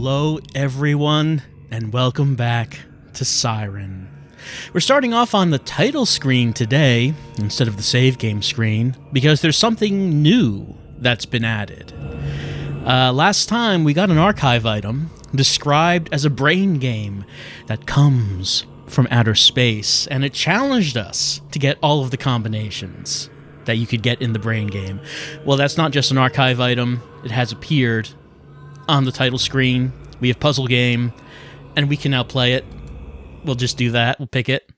Hello, everyone, and welcome back to Siren. We're starting off on the title screen today instead of the save game screen because there's something new that's been added. Last time we got an archive item described as a brain game that comes from outer space, and it challenged us to get all of the combinations that you could get in the brain game. Well, that's not just an archive item, it has appeared on the title screen. We have puzzle game, and we can now play it. We'll just do that. We'll pick it.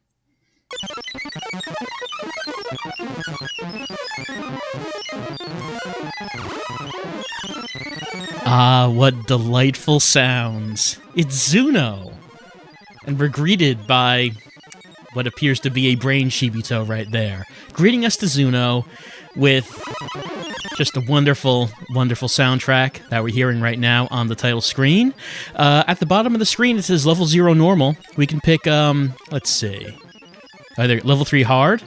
Ah, what delightful sounds. It's Zuno. And we're greeted by what appears to be a brain Shibito right there, greeting us to Zuno with just a wonderful, wonderful soundtrack that we're hearing right now on the title screen. At the bottom of the screen, it says level 0 normal. We can pick, let's see, either level 3 hard,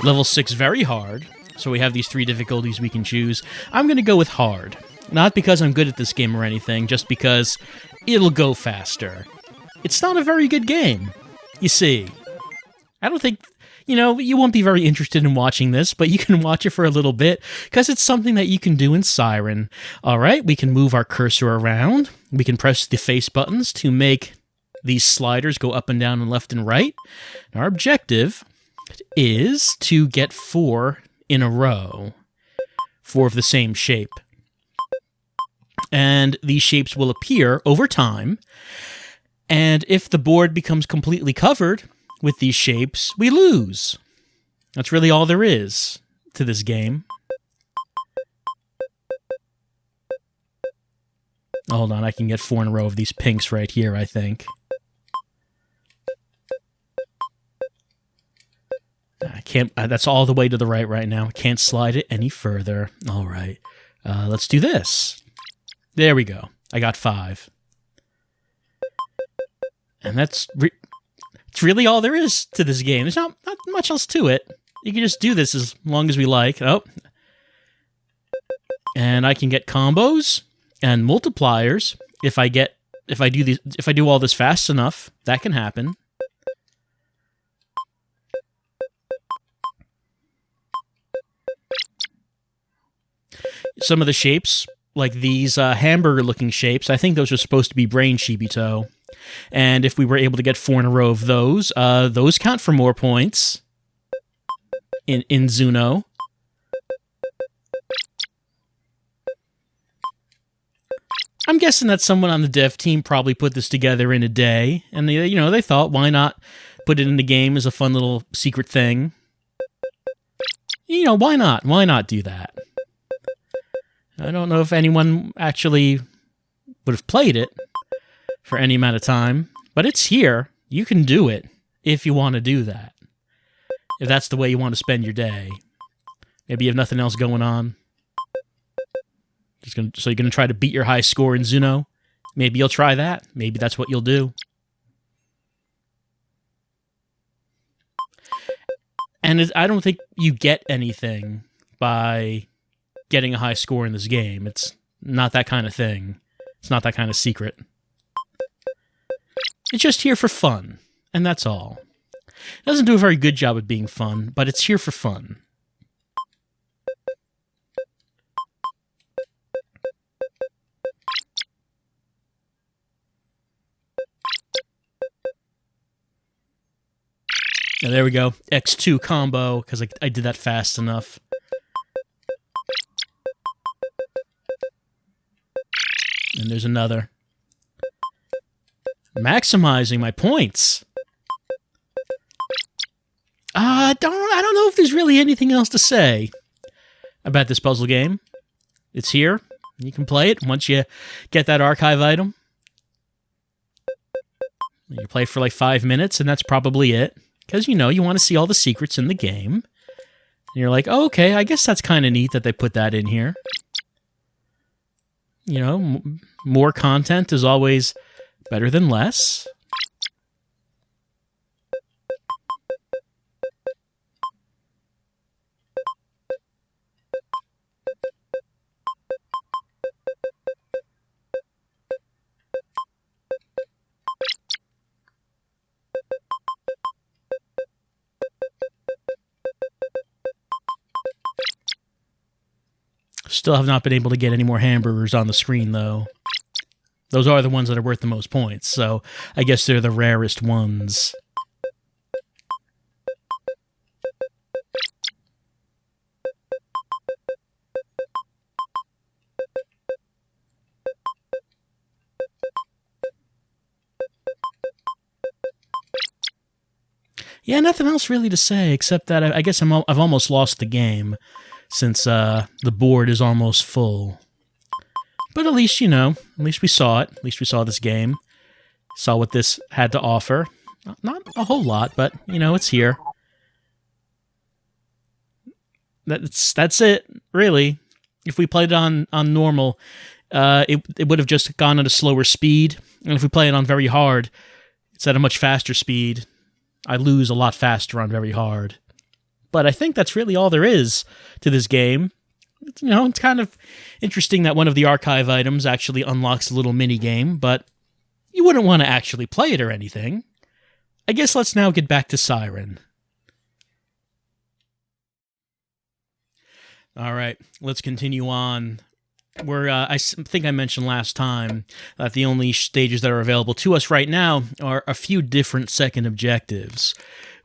level 6 very hard. So we have these 3 difficulties we can choose. I'm going to go with hard. Not because I'm good at this game or anything, just because it'll go faster. It's not a very good game, you see. I don't think, you won't be very interested in watching this, but you can watch it for a little bit, because it's something that you can do in Siren. Alright, we can move our cursor around. We can press the face buttons to make these sliders go up and down and left and right. Our objective is to get 4 in a row. 4 of the same shape. And these shapes will appear over time. And if the board becomes completely covered with these shapes, we lose. That's really all there is to this game. Hold on, I can get 4 in a row of these pinks right here, I think. I can't, that's all the way to the right now. I can't slide it any further. All right, let's do this. There we go. I got 5. And that's it's really all there is to this game. There's not much else to it. You can just do this as long as we like. Oh. And I can get combos and multipliers if I do all this fast enough. That can happen. Some of the shapes, like these hamburger-looking shapes, I think those are supposed to be brain Shibito. And if we were able to get 4 in a row of those count for more points in Zuno. I'm guessing that someone on the dev team probably put this together in a day, and they thought, why not put it in the game as a fun little secret thing? Why not? Why not do that? I don't know if anyone actually would have played it for any amount of time, but it's here. You can do it if you want to do that. If that's the way you want to spend your day. Maybe you have nothing else going on. So you're going to try to beat your high score in Zuno? Maybe you'll try that. Maybe that's what you'll do. And I don't think you get anything by getting a high score in this game. It's not that kind of thing. It's not that kind of secret. It's just here for fun, and that's all. It doesn't do a very good job at being fun, but it's here for fun. Now there we go, X2 combo, because I did that fast enough. And there's another. Maximizing my points. I don't know if there's really anything else to say about this puzzle game. It's here. You can play it once you get that archive item. You play for like 5 minutes, and that's probably it. Because, you want to see all the secrets in the game. And you're like, oh, okay, I guess that's kind of neat that they put that in here. More content is always better than less. Still have not been able to get any more hamburgers on the screen, though. Those are the ones that are worth the most points, so I guess they're the rarest ones. Yeah, nothing else really to say, except that I guess I've almost lost the game, since the board is almost full. But at least, at least we saw it. At least we saw this game. Saw what this had to offer. Not a whole lot, but, it's here. That's it, really. If we played it on normal, it would have just gone at a slower speed. And if we play it on very hard, it's at a much faster speed. I lose a lot faster on very hard. But I think that's really all there is to this game. It's kind of interesting that one of the archive items actually unlocks a little mini-game, but you wouldn't want to actually play it or anything. I guess let's now get back to Siren. Alright, let's continue on. I think I mentioned last time that the only stages that are available to us right now are a few different second objectives.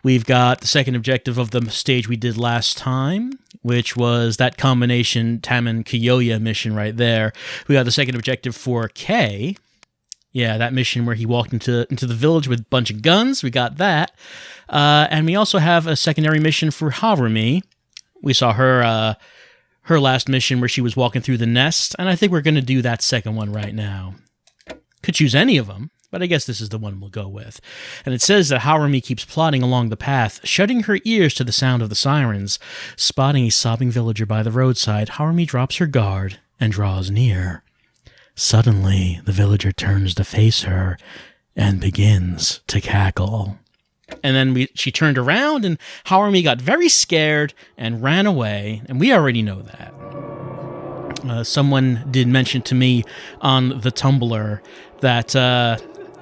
We've got the second objective of the stage we did last time, which was that combination Taman-Kyoya mission right there. We got the second objective for Kay. Yeah, that mission where he walked into the village with a bunch of guns. We got that. And we also have a secondary mission for Harumi. We saw her last mission where she was walking through the nest, and I think we're going to do that second one right now. Could choose any of them, but I guess this is the one we'll go with. And it says that Harumi keeps plodding along the path, shutting her ears to the sound of the sirens. Spotting a sobbing villager by the roadside, Harumi drops her guard and draws near. Suddenly, the villager turns to face her and begins to cackle. And then she turned around, and Harumi got very scared and ran away, and we already know that. Someone did mention to me on the Tumblr that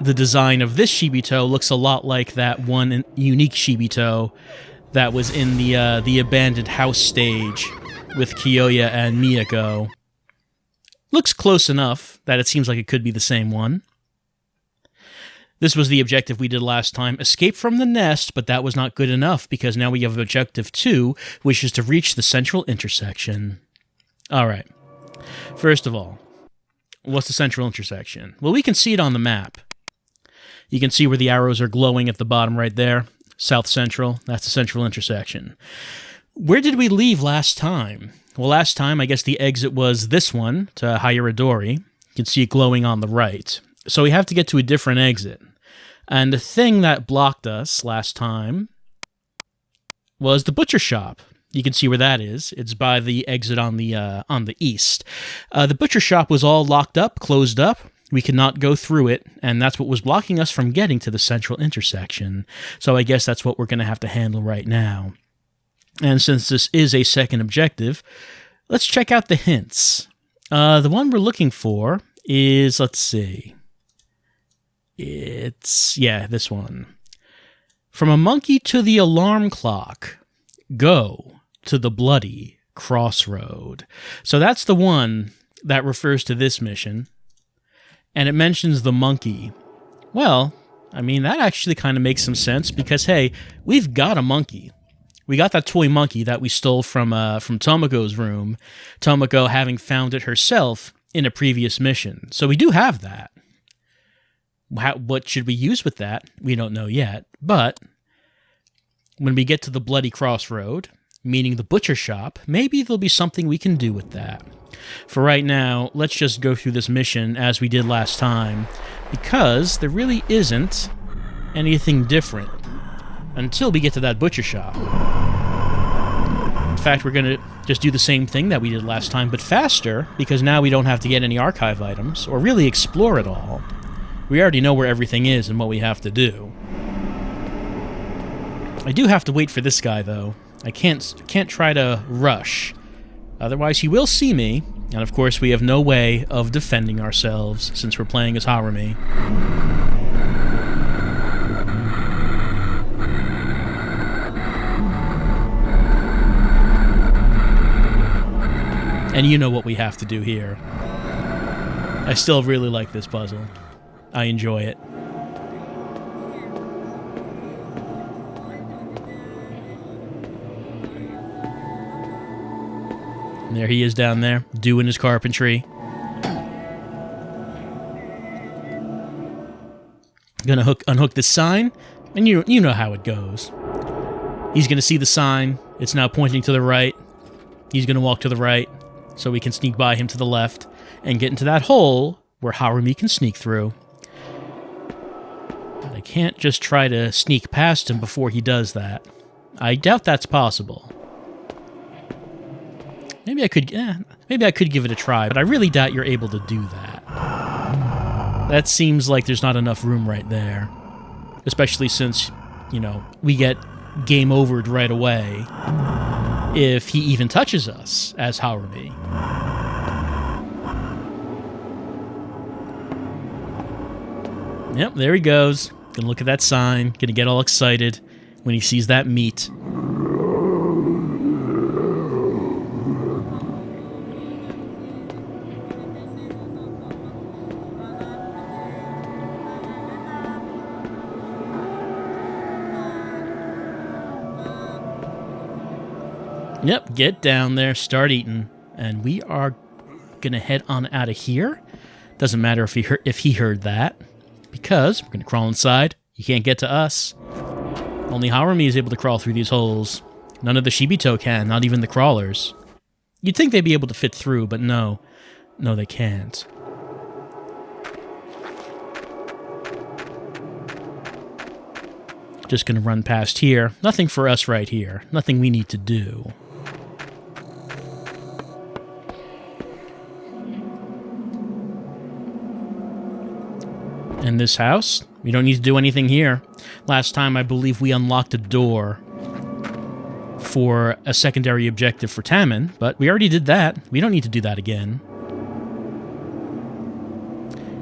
the design of this Shibito looks a lot like that one unique Shibito that was in the abandoned house stage with Kyoya and Miyako. Looks close enough that it seems like it could be the same one. This was the objective we did last time, escape from the nest, but that was not good enough because now we have objective 2, which is to reach the central intersection. Alright, first of all, what's the central intersection? Well, we can see it on the map. You can see where the arrows are glowing at the bottom right there. South Central, that's the central intersection. Where did we leave last time? Well, last time, I guess the exit was this one, to Hayaradori. You can see it glowing on the right. So we have to get to a different exit. And the thing that blocked us last time was the butcher shop. You can see where that is. It's by the exit on the east. The butcher shop was all locked up, closed up. We could not go through it, and that's what was blocking us from getting to the central intersection. So I guess that's what we're going to have to handle right now. And since this is a second objective, let's check out the hints. The one we're looking for is, let's see. This one. From a monkey to the alarm clock, go to the bloody crossroad. So that's the one that refers to this mission. And it mentions the monkey. Well, I mean, that actually kind of makes some sense because, hey, we've got a monkey. We got that toy monkey that we stole from Tomoko's room, Tomoko having found it herself in a previous mission. So we do have that. What should we use with that? We don't know yet. But when we get to the bloody crossroad, meaning the butcher shop, maybe there'll be something we can do with that. For right now, let's just go through this mission as we did last time, because there really isn't anything different until we get to that butcher shop. In fact, we're going to just do the same thing that we did last time, but faster, because now we don't have to get any archive items, or really explore it all. We already know where everything is and what we have to do. I do have to wait for this guy, though. I can't try to rush. Otherwise, he will see me, and of course we have no way of defending ourselves since we're playing as Harumi. And you know what we have to do here. I still really like this puzzle. I enjoy it. And there he is down there, doing his carpentry. Gonna unhook this sign, and you know how it goes. He's gonna see the sign. It's now pointing to the right. He's gonna walk to the right, so we can sneak by him to the left and get into that hole where Harumi can sneak through. But I can't just try to sneak past him before he does that. I doubt that's possible. Maybe I could give it a try, but I really doubt you're able to do that. That seems like there's not enough room right there. Especially since, you know, we get game overed right away if he even touches us as Harumi. Yep, there he goes. Gonna look at that sign, gonna get all excited when he sees that meat. Yep, get down there, start eating, and we are gonna head on out of here. Doesn't matter if he heard that, because we're gonna crawl inside. You can't get to us. Only Harumi is able to crawl through these holes. None of the Shibito can, not even the crawlers. You'd think they'd be able to fit through, but no, they can't. Just gonna run past here. Nothing for us right here. Nothing we need to do. In this house, we don't need to do anything here. Last time, I believe we unlocked a door for a secondary objective for Tammin, but we already did that. We don't need to do that again.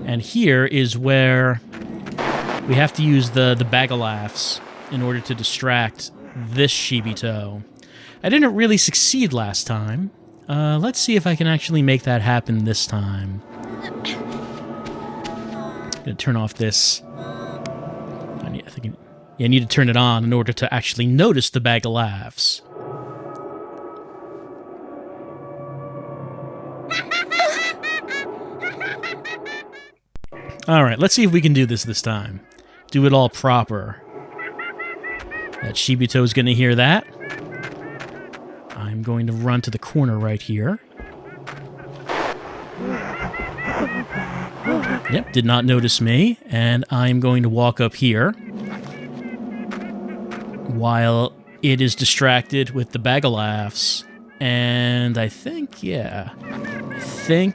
And here is where we have to use the bag of laughs in order to distract this Shibito. I didn't really succeed last time. Let's see if I can actually make that happen this time. I'm gonna turn off this. I need to turn it on in order to actually notice the bag of laughs. Alright, let's see if we can do this time. Do it all proper. That Shibito's gonna hear that. I'm going to run to the corner right here. Yep, did not notice me, and I'm going to walk up here while it is distracted with the bag of laughs. And I think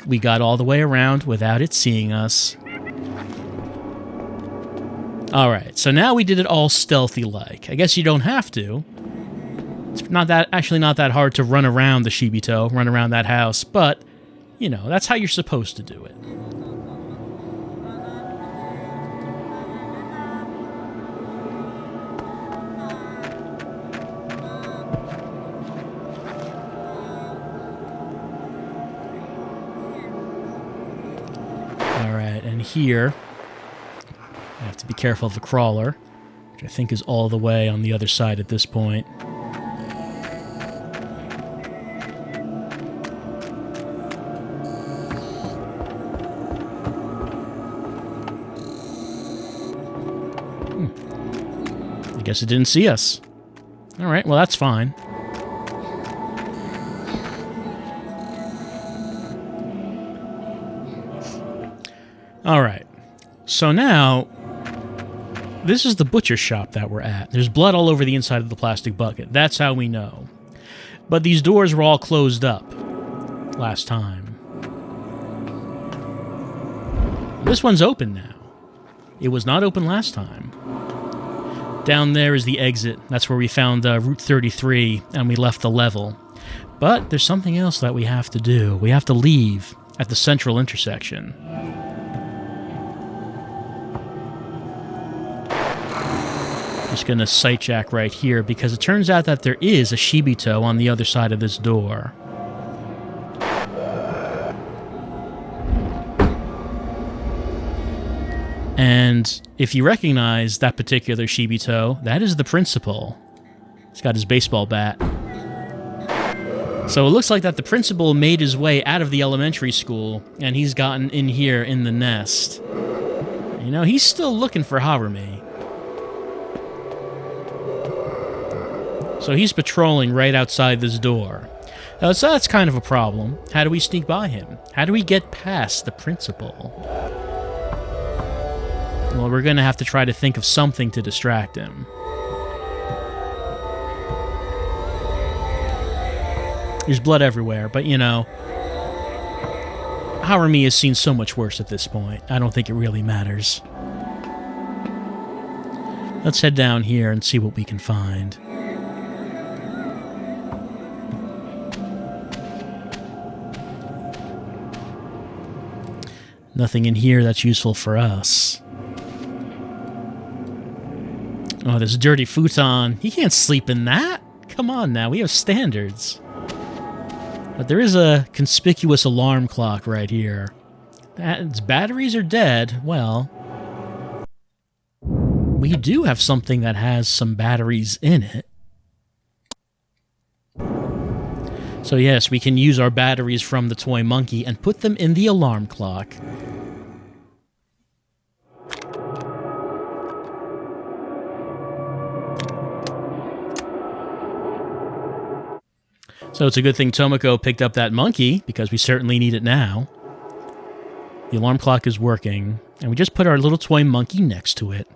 we got all the way around without it seeing us. Alright, so now we did it all stealthy-like. I guess you don't have to. It's actually not that hard to run around the Shibito, run around that house, but, you know, that's how you're supposed to do it. Alright, and here, I have to be careful of the crawler, which I think is all the way on the other side at this point. I guess it didn't see us. Alright, well that's fine. Alright, so now, this is the butcher shop that we're at. There's blood all over the inside of the plastic bucket. That's how we know. But these doors were all closed up last time. This one's open now. It was not open last time. Down there is the exit. That's where we found Route 33, and we left the level. But there's something else that we have to do. We have to leave at the central intersection. Just gonna sight jack right here, because it turns out that there is a Shibito on the other side of this door. And if you recognize that particular Shibito, that is the principal. He's got his baseball bat. So it looks like that the principal made his way out of the elementary school, and he's gotten in here in the nest. You know, he's still looking for Harumi. So he's patrolling right outside this door. So that's kind of a problem. How do we sneak by him? How do we get past the principal? Well, we're going to have to try to think of something to distract him. There's blood everywhere, but you know, Harumi has seen so much worse at this point. I don't think it really matters. Let's head down here and see what we can find. Nothing in here that's useful for us. Oh, this dirty futon. He can't sleep in that. Come on now, we have standards. But there is a conspicuous alarm clock right here. Its batteries are dead. Well, we do have something that has some batteries in it. So yes, we can use our batteries from the toy monkey and put them in the alarm clock. So it's a good thing Tomoko picked up that monkey, because we certainly need it now. The alarm clock is working, and we just put our little toy monkey next to it.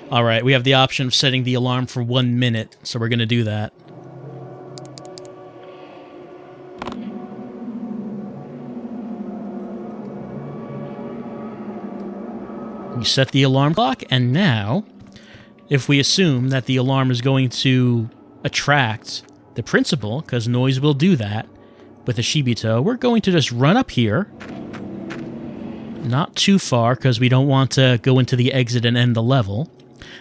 Alright, we have the option of setting the alarm for 1 minute, so we're going to do that. We set the alarm clock, and now, if we assume that the alarm is going to attract the principal, because noise will do that with a Shibito, we're going to just run up here. Not too far, because we don't want to go into the exit and end the level.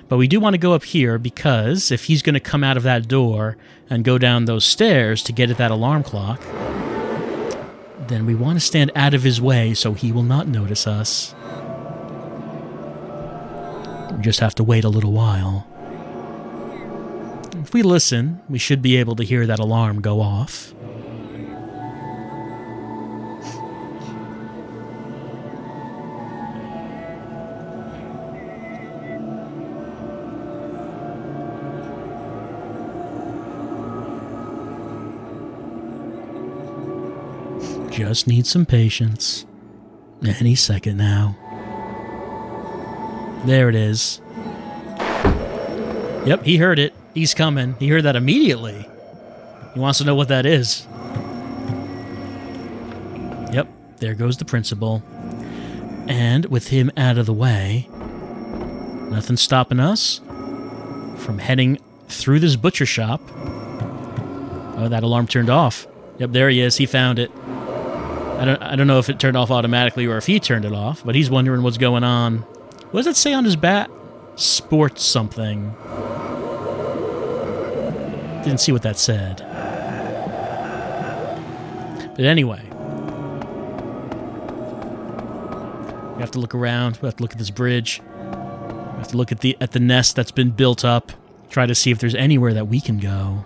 But we do want to go up here, because if he's going to come out of that door and go down those stairs to get at that alarm clock, then we want to stand out of his way so he will not notice us. We just have to wait a little while. If we listen, we should be able to hear that alarm go off. Just need some patience. Any second now. There it is. Yep, he heard it. He's coming. He heard that immediately. He wants to know what that is. Yep, there goes the principal. And with him out of the way, nothing's stopping us from heading through this butcher shop. Oh, that alarm turned off. Yep, there he is. He found it. I don't know if it turned off automatically or if he turned it off, but he's wondering what's going on. What does it say on his bat? Sports something. Didn't see what that said. But anyway. We have to look around. We have to look at this bridge. We have to look at the nest that's been built up. Try to see if there's anywhere that we can go.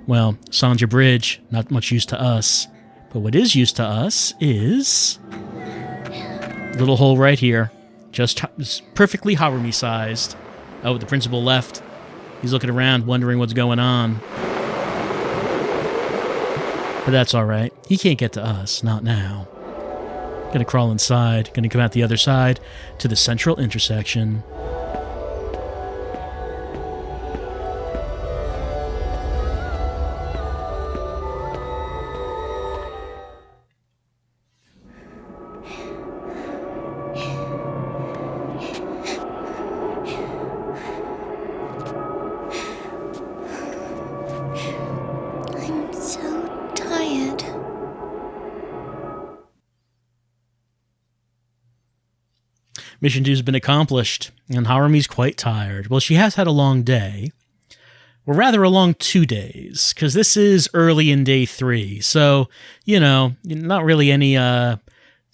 Well, Sanja Bridge, not much use to us. But what is used to us is a little hole right here. Just perfectly Harumi-sized. Oh, the principal left. He's looking around, wondering what's going on. But that's alright. He can't get to us, not now. Gonna crawl inside, gonna come out the other side to the central intersection. Mission 2 has been accomplished, and Harumi's quite tired. Well, she has had a long day. Or rather, a long 2 days, because this is early in day 3. So, you know, not really any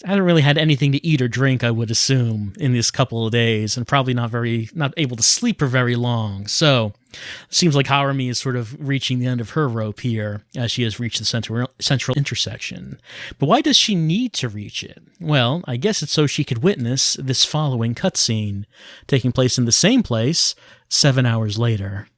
I haven't really had anything to eat or drink, I would assume, in this couple of days, and probably not able to sleep for very long. So, it seems like Harumi is sort of reaching the end of her rope here, as she has reached the central intersection. But why does she need to reach it? Well, I guess it's so she could witness this following cutscene, taking place in the same place 7 hours later.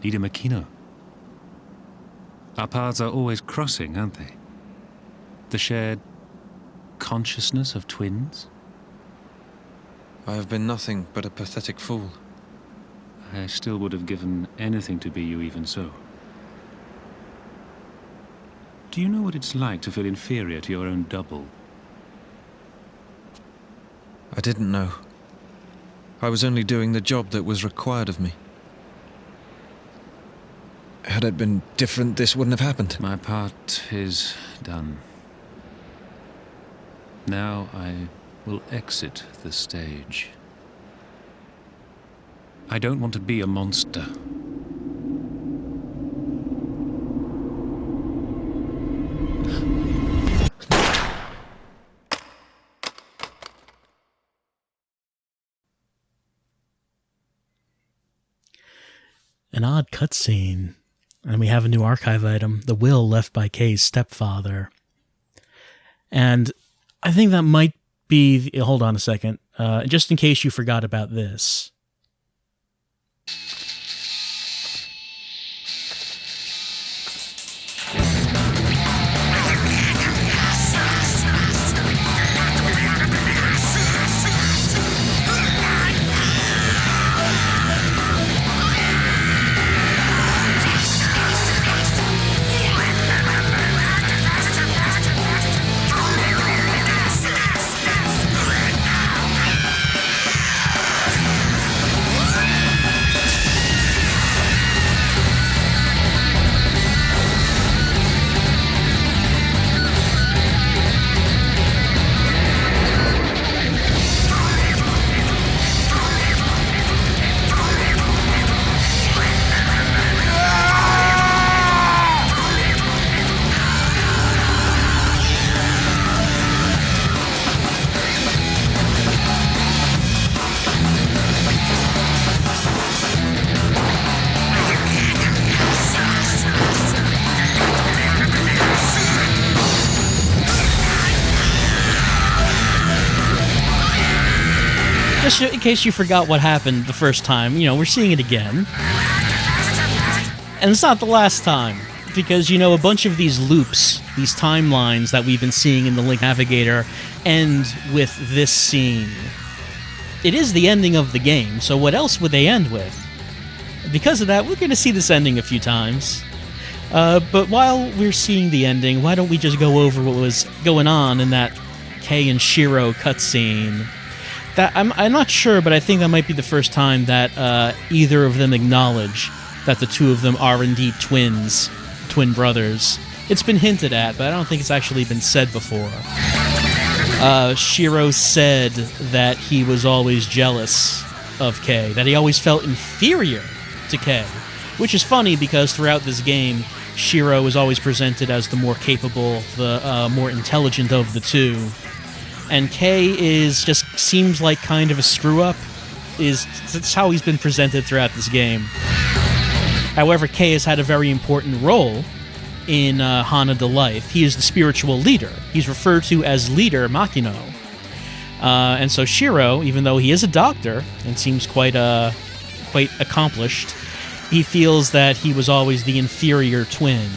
Ida Makino. Our paths are always crossing, aren't they? The shared consciousness of twins? I have been nothing but a pathetic fool. I still would have given anything to be you even so. Do you know what it's like to feel inferior to your own double? I didn't know. I was only doing the job that was required of me. Had it been different, this wouldn't have happened. My part is done. Now I will exit the stage. I don't want to be a monster. An odd cutscene. And we have a new archive item, the will left by Kay's stepfather. And I think that might be... hold on a second. Just in case you forgot about this. Just in case you forgot what happened the first time, we're seeing it again. And it's not the last time, because, a bunch of these loops, these timelines that we've been seeing in the Link Navigator end with this scene. It is the ending of the game, so what else would they end with? Because of that, we're going to see this ending a few times. But while we're seeing the ending, why don't we just go over what was going on in that Kei and Shiro cutscene? That I'm not sure, but I think that might be the first time that either of them acknowledge that the two of them are indeed twins, twin brothers. It's been hinted at, but I don't think it's actually been said before. Shiro said that he was always jealous of Kei, that he always felt inferior to Kei, which is funny because throughout this game, Shiro is always presented as the more capable, the more intelligent of the two. And Kei seems like kind of a screw-up. That's how he's been presented throughout this game. However, Kei has had a very important role in Hanada Life. He is the spiritual leader. He's referred to as Leader Makino. And so Shiro, even though he is a doctor and seems quite accomplished, he feels that he was always the inferior twin.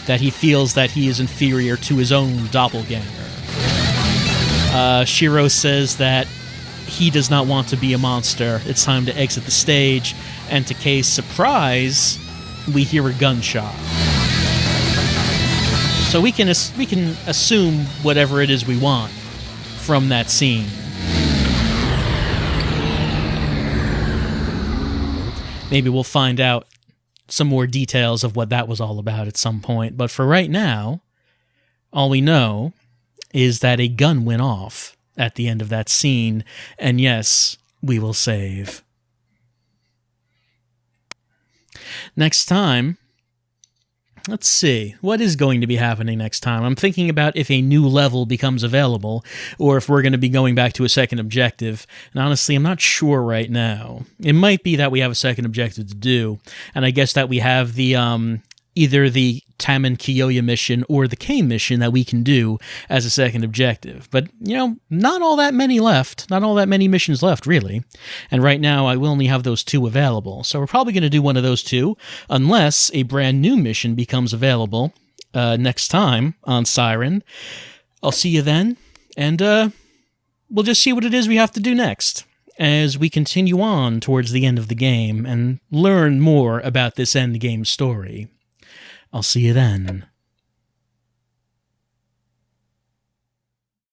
That he feels that he is inferior to his own doppelganger. Shiro says that he does not want to be a monster. It's time to exit the stage, and to Kei's surprise, we hear a gunshot. So we can assume whatever it is we want from that scene. Maybe we'll find out some more details of what that was all about at some point. But for right now, all we know is that a gun went off at the end of that scene, and yes, we will save. Next time, let's see, what is going to be happening next time? I'm thinking about if a new level becomes available, or if we're going to be going back to a second objective, and honestly, I'm not sure right now. It might be that we have a second objective to do, and I guess that we have the, either the Taman Kiyoya mission or the K mission that we can do as a second objective. But, you know, not all that many left. Not all that many missions left, really. And right now, I will only have those 2 available. So we're probably going to do one of those 2, unless a brand new mission becomes available next time on Siren. I'll see you then, and we'll just see what it is we have to do next as we continue on towards the end of the game and learn more about this endgame story. I'll see you then.